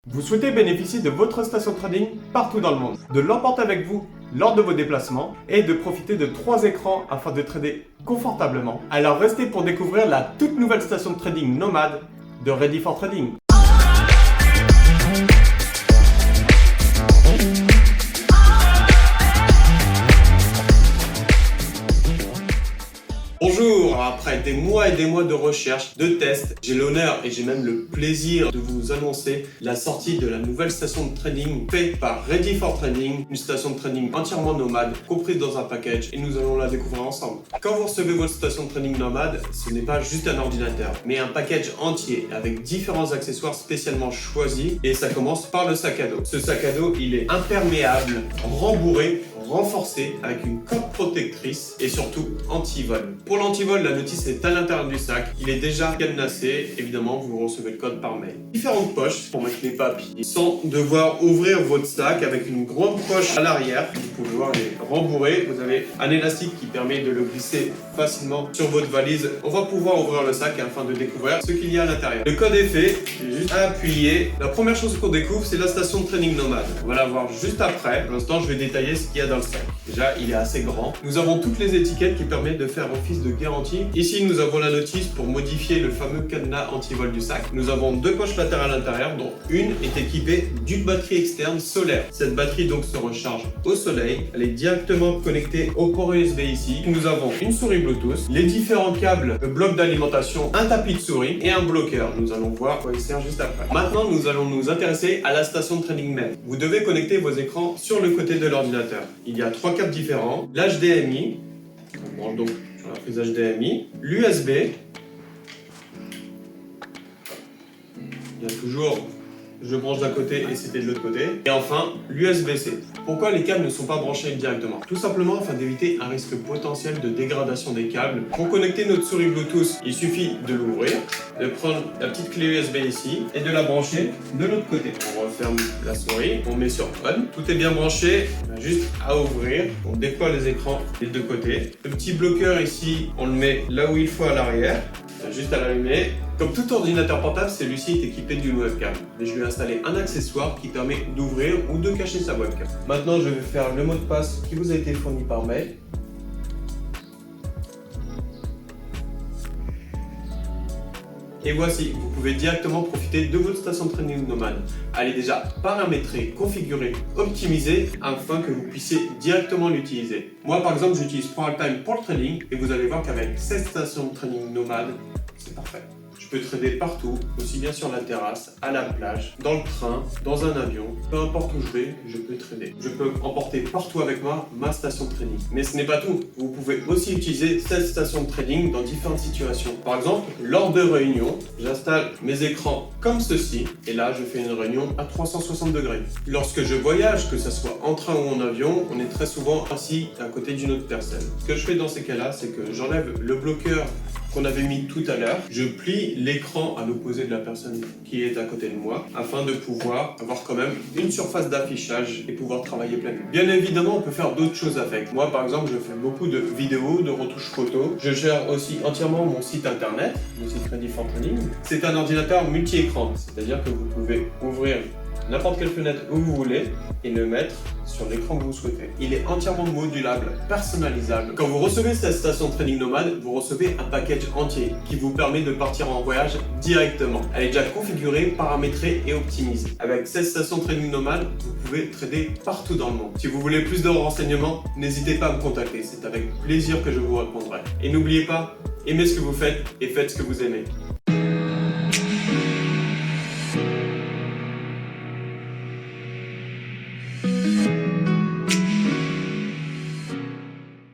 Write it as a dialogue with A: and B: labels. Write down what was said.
A: Vous souhaitez bénéficier de votre station de trading partout dans le monde, de l'emporter avec vous lors de vos déplacements et de profiter de 3 écrans afin de trader confortablement. Alors restez pour découvrir la toute nouvelle station de trading nomade de Ready for Trading. Bonjour, après des mois et des mois de recherche, de tests, j'ai l'honneur et j'ai même le plaisir de vous annoncer la sortie de la nouvelle station de trading faite par Ready for Trading, une station de trading entièrement nomade, comprise dans un package, et nous allons la découvrir ensemble. Quand vous recevez votre station de trading nomade, ce n'est pas juste un ordinateur, mais un package entier avec différents accessoires spécialement choisis, et ça commence par le sac à dos. Ce sac à dos, il est imperméable, rembourré, renforcé avec une coque protectrice et surtout anti-vol. Pour l'anti-vol, la notice est à l'intérieur du sac. Il est déjà cadenassé. Évidemment, vous recevez le code par mail. Différentes poches pour mettre les papiers sans devoir ouvrir votre sac avec une grande poche à l'arrière. Vous pouvez voir les rembourrer. Vous avez un élastique qui permet de le glisser facilement sur votre valise. On va pouvoir ouvrir le sac afin de découvrir ce qu'il y a à l'intérieur. Le code est fait. J'ai juste à appuyer. La première chose qu'on découvre, c'est la station de trading nomade. On va la voir juste après. Pour l'instant, je vais détailler ce qu'il y a dans le sac. Déjà, il est assez grand. Nous avons toutes les étiquettes qui permettent de faire office de garantie. Ici, nous avons la notice pour modifier le fameux cadenas anti-vol du sac. Nous avons 2 poches latérales à l'intérieur, dont une est équipée d'une batterie externe solaire. Cette batterie donc se recharge au soleil. Elle est directement connectée au port USB ici. Nous avons une souris Bluetooth, les différents câbles, le bloc d'alimentation, un tapis de souris et un bloqueur. Nous allons voir à quoi il sert juste après. Maintenant, nous allons nous intéresser à la station de trading même. Vous devez connecter vos écrans sur le côté de l'ordinateur. Il y a 3 câbles différents, l'HDMI, on branche donc sur la prise HDMI, l'USB, il y a toujours je branche d'un côté et c'était de l'autre côté, et enfin l'USB-C. Pourquoi les câbles ne sont pas branchés directement? Tout simplement afin d'éviter un risque potentiel de dégradation des câbles. Pour connecter notre souris Bluetooth, il suffit de l'ouvrir, de prendre la petite clé USB ici et de la brancher de l'autre côté. On referme la souris, on met sur On, tout est bien branché, on a juste à ouvrir, on déploie les écrans des deux côtés. Le petit bloqueur ici, on le met là où il faut à l'arrière, juste à l'allumer. Comme tout ordinateur portable, celui-ci est équipé d'une webcam. Mais je lui ai installé un accessoire qui permet d'ouvrir ou de cacher sa webcam. Maintenant, je vais faire le mot de passe qui vous a été fourni par mail. Et voici, vous pouvez directement profiter de votre station de trading nomade. Elle est déjà paramétrée, configurée, optimisée afin que vous puissiez directement l'utiliser. Moi par exemple, j'utilise ProAltime pour le trading et vous allez voir qu'avec cette station de trading nomade, c'est parfait. Je peux trader partout, aussi bien sur la terrasse, à la plage, dans le train, dans un avion, peu importe où je vais, je peux trader. Je peux emporter partout avec moi ma station de trading. Mais ce n'est pas tout, vous pouvez aussi utiliser cette station de trading dans différentes situations. Par exemple, lors de réunions, j'installe mes écrans comme ceci, et là je fais une réunion à 360 degrés. Lorsque je voyage, que ce soit en train ou en avion, on est très souvent assis à côté d'une autre personne. Ce que je fais dans ces cas-là, c'est que j'enlève le bloqueur qu'on avait mis tout à l'heure, je plie l'écran à l'opposé de la personne qui est à côté de moi afin de pouvoir avoir quand même une surface d'affichage et pouvoir travailler pleinement. Bien évidemment, on peut faire d'autres choses avec. Moi, par exemple, je fais beaucoup de vidéos, de retouches photos. Je gère aussi entièrement mon site internet, le site Ready for Trading. C'est un ordinateur multi-écran, c'est-à-dire que vous pouvez ouvrir n'importe quelle fenêtre où vous voulez et le mettre sur l'écran que vous souhaitez. Il est entièrement modulable, personnalisable. Quand vous recevez cette station de trading nomade, vous recevez un package entier qui vous permet de partir en voyage directement. Elle est déjà configurée, paramétrée et optimisée. Avec cette station de trading nomade, vous pouvez trader partout dans le monde. Si vous voulez plus de renseignements, n'hésitez pas à me contacter. C'est avec plaisir que je vous répondrai. Et n'oubliez pas, aimez ce que vous faites et faites ce que vous aimez.